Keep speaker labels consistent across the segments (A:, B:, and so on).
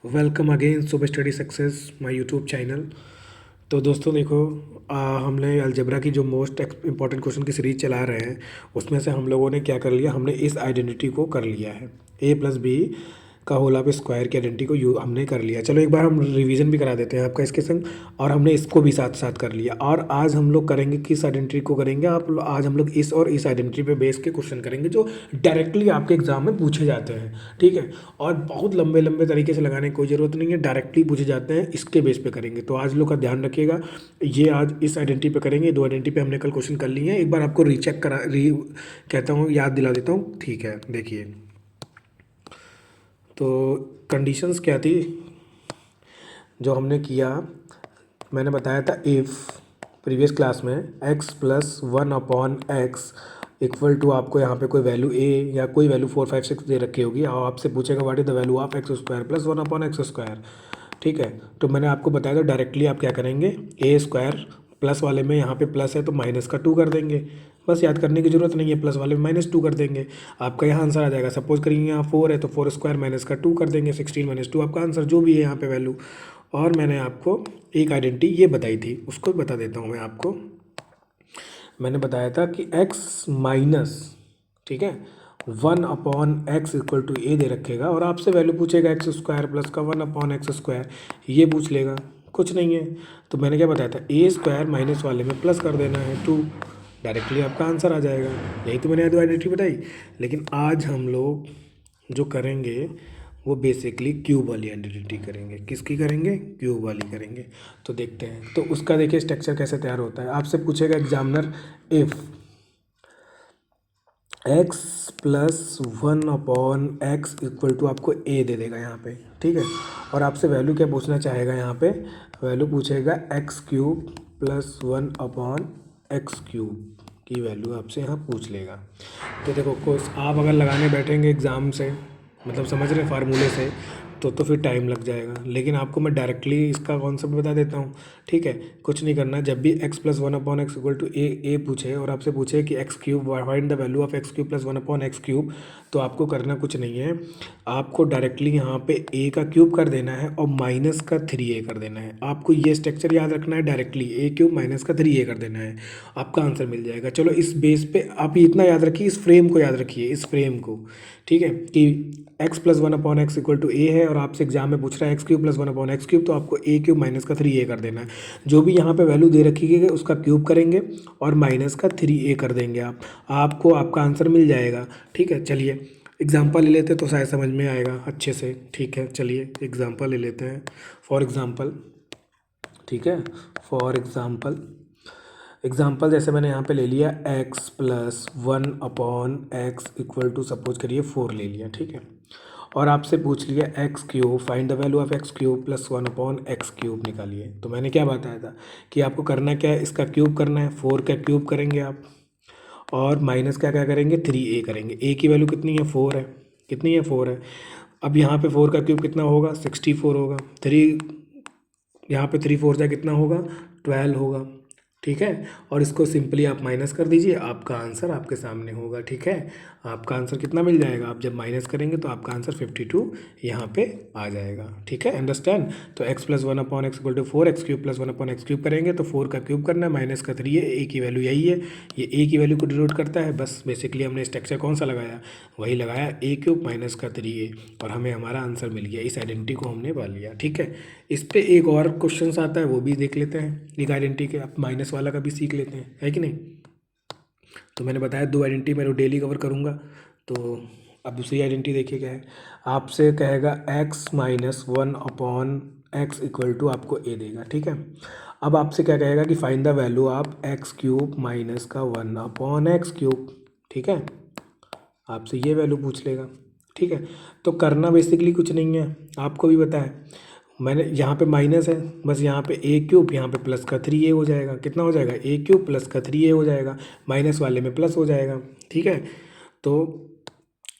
A: Welcome again सुबह study success my YouTube channel. तो दोस्तों देखो, हमने अलजेब्रा की जो मोस्ट इम्पॉर्टेंट क्वेश्चन की सीरीज चला रहे हैं, उसमें से हम लोगों ने क्या कर लिया, हमने इस आइडेंटिटी को कर लिया है। ए प्लस बी का होल ऑफ स्क्वायर की आइडेंटिटी को हमने कर लिया। चलो एक बार हम रिवीजन भी करा देते हैं आपका इसके संग। और हमने इसको भी साथ साथ कर लिया। और आज हम लोग करेंगे किस आइडेंटिटी को करेंगे, आज हम लोग इस और इस आइडेंटिटी पे बेस के क्वेश्चन करेंगे जो डायरेक्टली आपके एग्जाम में पूछे जाते हैं। ठीक है, और बहुत लंबे लंबे तरीके से लगाने की कोई ज़रूरत नहीं है, डायरेक्टली पूछे जाते हैं, इसके बेस पे करेंगे। तो आज लोग का ध्यान रखिएगा, ये आज इस आइडेंटिटी पे करेंगे। दो आइडेंटिटी पे हमने कल क्वेश्चन कर लिए हैं, एक बार आपको रीचेक करा कहता हूँ, याद दिला देता हूँ। ठीक है, देखिए तो कंडीशंस क्या थी जो हमने किया। मैंने बताया था इफ़ प्रीवियस क्लास में x plus one upon x equal to, आपको यहाँ पे कोई वैल्यू a या कोई वैल्यू 4 5 6 दे रखी होगी और आपसे पूछेगा what is the value of x square plus one upon x square. ठीक है, तो मैंने आपको बताया था डायरेक्टली आप क्या करेंगे, ए स्क्वायर प्लस वाले में यहाँ पे प्लस है तो माइनस का 2 कर देंगे। बस याद करने की ज़रूरत नहीं है, प्लस वाले में -2 कर देंगे, आपका यहाँ आंसर आ जाएगा। सपोज करिए यहाँ 4 है तो 4 स्क्वायर माइनस का 2 कर देंगे, 16 - 2 आपका आंसर जो भी है यहाँ पे वैल्यू। और मैंने आपको एक आइडेंटिटी ये बताई थी, उसको बता देता हूँ मैं आपको। मैंने बताया था कि x माइनस, ठीक है, 1 अपॉन एक्स इक्वल टू ए दे रखेगा और आपसे वैल्यू पूछेगा एक्स स्क्वायर प्लस का 1 अपॉन एक्स स्क्वायर, ये पूछ लेगा, कुछ नहीं है। तो मैंने क्या बताया था, ए स्क्वायर माइनस वाले में प्लस कर देना है 2, डायरेक्टली आपका आंसर आ जाएगा। यही तो मैंने आइडेंटिटी बताई। लेकिन आज हम लोग जो करेंगे वो बेसिकली क्यूब वाली आइडेंटिटी करेंगे। किसकी करेंगे? क्यूब वाली करेंगे। तो देखते हैं, तो उसका देखिए स्ट्रक्चर कैसे तैयार होता है। आपसे पूछेगा examiner, if x plus one upon x equal to, आपको a दे देगा यहाँ पे। ठीक है, और आपसे वैल्यू क्या पूछना चाहेगा, यहाँ पे वैल्यू पूछेगा x cube plus one upon x cube की वैल्यू आपसे यहाँ पूछ लेगा। तो देखो कोर्स आप अगर लगाने बैठेंगे एग्ज़ाम से, मतलब समझ रहे फार्मूले से, तो फिर टाइम लग जाएगा। लेकिन आपको मैं डायरेक्टली इसका कॉन्सेप्ट बता देता हूँ। ठीक है, कुछ नहीं करना, जब भी x plus one upon x equal to a पूछे और आपसे पूछे कि x cube find the value of x cube plus one upon x cube, तो आपको करना कुछ नहीं है, आपको डायरेक्टली यहाँ पे a का क्यूब कर देना है और माइनस का 3a कर देना है। आपको ये स्ट्रक्चर याद रखना है, डायरेक्टली a क्यूब माइनस का 3a कर देना है, आपका आंसर मिल जाएगा। चलो इस बेस पे आप इतना याद रखिए, इस फ्रेम को याद रखिए, इस फ्रेम को। ठीक है, कि x plus one upon x equal to a है और आपसे एग्जाम में पूछ रहा है x cube plus one upon x cube, तो आपको ए क्यूब माइनस का 3a कर देना है। जो भी यहाँ पे वैल्यू दे रखी है उसका क्यूब करेंगे और माइनस का 3a कर देंगे आपको आपका आंसर मिल जाएगा। ठीक है, चलिए एग्जाम्पल ले लेते हैं तो शायद समझ में आएगा अच्छे से। ठीक है, चलिए एग्जाम्पल ले लेते हैं। फॉर एग्ज़ाम्पल, ठीक है, फॉर एग्जाम्पल जैसे मैंने यहाँ पे ले लिया x plus one upon x equal to, suppose करिए 4 ले लिया। ठीक है, और आपसे पूछ लिया x cube, find the value of x cube plus one upon x cube निकालिए। तो मैंने क्या बताया था कि आपको करना क्या है, इसका क्यूब करना है, 4 का क्यूब करेंगे आप, और माइनस का क्या करेंगे, 3a करेंगे। a की वैल्यू कितनी है, 4 है, कितनी है, 4 है। अब यहाँ पे 4 का क्यूब कितना होगा, 64 होगा। 3 यहाँ पे 3 4 जा कितना होगा, 12 होगा। ठीक है, और इसको सिंपली आप माइनस कर दीजिए, आपका आंसर आपके सामने होगा। ठीक है, आपका आंसर कितना मिल जाएगा, आप जब माइनस करेंगे तो आपका आंसर 52 यहाँ पे आ जाएगा। ठीक है, अंडरस्टैंड। तो x plus one upon x equal to 4, x cube plus one upon x cube करेंगे तो 4 का क्यूब करना है, माइनस का 3 है, ए की वैल्यू यही है, ये ए की वैल्यू को डिनोट करता है। बस बेसिकली हमने स्ट्रक्चर कौन सा लगाया, वही लगाया, ए क्यूब माइनस का 3a, और हमें हमारा आंसर मिल गया। इस आइडेंटिटी को हमने पा लिया। ठीक है, इस पे एक और क्वेश्चन आता है, वो भी देख लेते हैं, एक आइडेंटिटी के, आप माइनस वाला का भी सीख लेते हैं, है कि नहीं। तो मैंने बताया दो आइडेंटिटी मैं डेली कवर करूँगा। तो अब दूसरी आइडेंटिटी देखिए क्या है, आपसे कहेगा x minus one upon x equal to, आपको a देगा। ठीक है, अब आपसे क्या कहेगा कि find the value of x cube minus का वन अपॉन एक्स क्यूब। ठीक है, आपसे ये वैल्यू पूछ लेगा। ठीक है, तो करना बेसिकली कुछ नहीं है, आपको भी पता है, मैंने यहाँ पे माइनस है, बस यहाँ पे ए क्यूब, यहाँ पे प्लस का 3a हो जाएगा। कितना हो जाएगा, ए क्यूब प्लस का 3a हो जाएगा, माइनस वाले में प्लस हो जाएगा। ठीक है, तो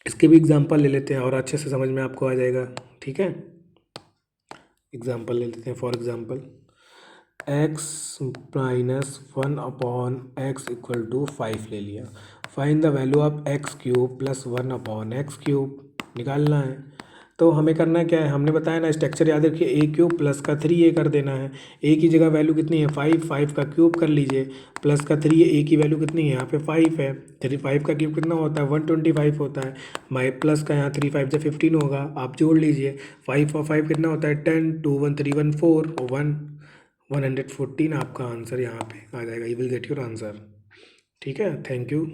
A: इसके भी एग्जांपल ले लेते हैं और अच्छे से समझ में आपको आ जाएगा। ठीक है, एग्जांपल ले लेते हैं। For example x minus one upon x equal to 5 ले लिया। Find the value of x cube plus one upon x cube निकालना है। तो हमें करना क्या है, हमने बताया ना स्ट्रक्चर याद रखिए, ए क्यूब प्लस का 3a कर देना है। ए की जगह वैल्यू कितनी है 5, 5 का क्यूब कर लीजिए, प्लस का 3 ए की वैल्यू कितनी है यहाँ पे 5 है, 5 का क्यूब कितना होता है 125 होता है, माई प्लस का यहाँ 3 5 से 15 होगा, आप जोड़ लीजिए 5 और 5 कितना होता है 10, 2 1 3 1 4 और 114 आपका आंसर यहाँ पे आ जाएगा। You will get your answer. ठीक है, थैंक यू।